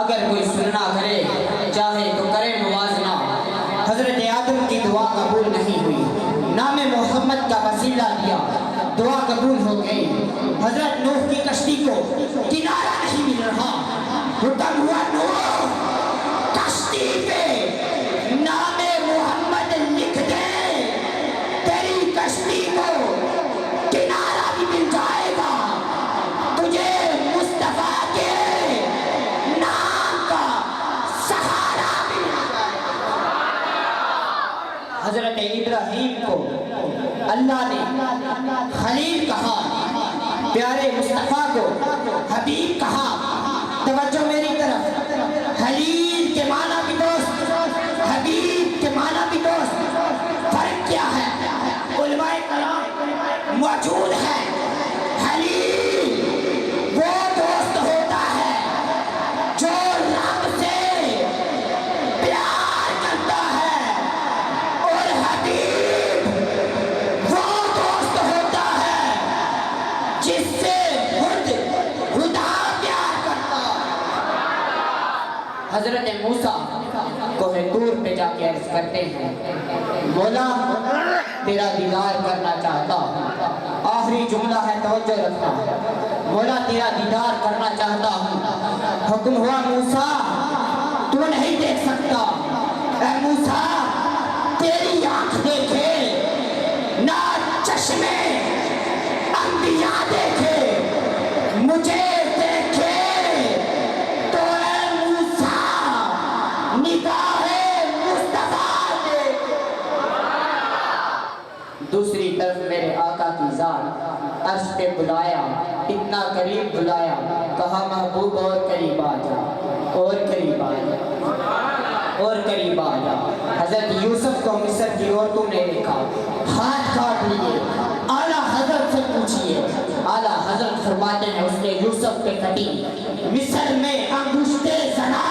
اگر کوئی سننا کرے چاہے تو کرے موازنہ، حضرت آدم کی دعا قبول نہیں ہوئی، نام محمد کا وسیلہ دیا، دعا قبول ہو گئی۔ حضرت نوح کی کشتی کو کنارہ نہیں مل رہا، حکم ہوا نوح کشتی پہ نام محمد لکھ دے، تیری کشتی کو کنارہ بھی مل جائے گا، تجھے مصطفیٰ کے نام کا سہارا بھی مل جائے گا۔ حضرت ابراہیم کو اللہ نے خلیل کہا، پیارے مصطفیٰ کو حبیب کہا۔ توجہ میری طرف، خلیل کے معنی بھی دوست، حبیب کے معنی بھی دوست، فرق کیا ہے؟ علماء کرام موجود ہے۔ خلیل وہ دوست ہوتا ہے جو رب سے پیار کرتا ہے، اور حبیب وہ دوست ہوتا ہے جس سے خدا پیار کرتا ہے۔ حضرت موسیٰ کوہ طور پہ جا کے عرض کرتے ہیں، مولا تیرا دیدار کرنا چاہتا ہوں۔ آخری جملہ ہے، توجہ رکھنا، مولا تیرا دیدار کرنا چاہتا ہوں۔ حکم ہوا موسیٰ تو نہیں دیکھ سکتا، اے موسیٰ تیری آنکھ دیکھے نہ چشمے انبیاء دیکھے، مجھے دیکھے تو اے موسیٰ نگاہ مصطفیٰ دیکھ۔ دوسری طرف میرے آقا کی ذات عرش پہ بلایا، اتنا قریب بلایا، کہا محبوب اور قریب آ جا، اور قریب آ جا، اور قریب آ جا۔ حضرت یوسف کو مصر کی عورتوں نے دیکھا، ہاتھ کاٹ لیے، اعلیٰ حضرت سے پوچھئے، اعلیٰ حضرت فرماتے ہیں اس نے یوسف پہ کٹی۔ مصر میں انگشتے زنا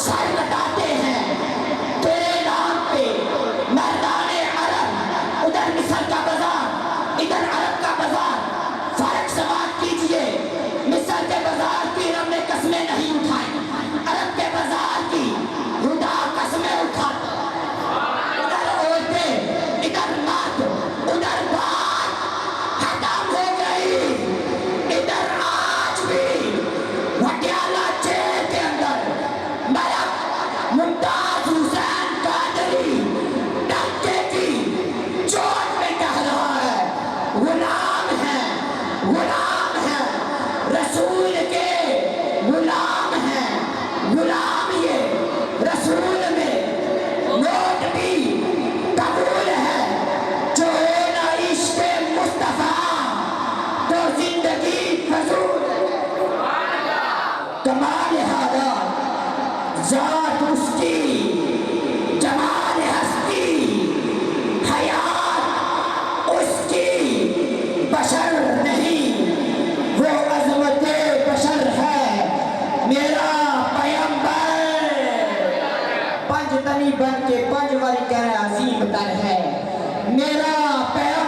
سر کٹاتے ہیں تیرے نام پہ، مردان عرب، ادھر مصر کا بازار، ادھر عرب کا بازار، فرق سماعت کیجئے۔ مصر کے بازار کی رب نے قسمیں نہیں اٹھائیں، عرب کے بازار کی خدا قسمیں اٹھاتا۔ ادھر عورتیں، ادھر مرد، ادھر بات ختم ہو گئی، ادھر آج بھی وٹیالہ جیل کے اندر ملک ممتاز حسین قادری ڈنکے کی چوٹ میں کہہ رہا ہے، غلام ہے، غلام ہے، رسول کے غلام ہیں، غلام یہ رسول میں نوٹ بھی قبول ہے، جو ہونا عشق مصطفیٰ تو زندگی فضول ہے۔ کمال حالات ذات اس کی، جمال ہستی حیات اس کی، بشر نہیں وہ عظمت بشر ہے میرا پیغمبر، پنج تنی بن کے پنج واری کہہ عظیم تر ہے میرا پیغمبر۔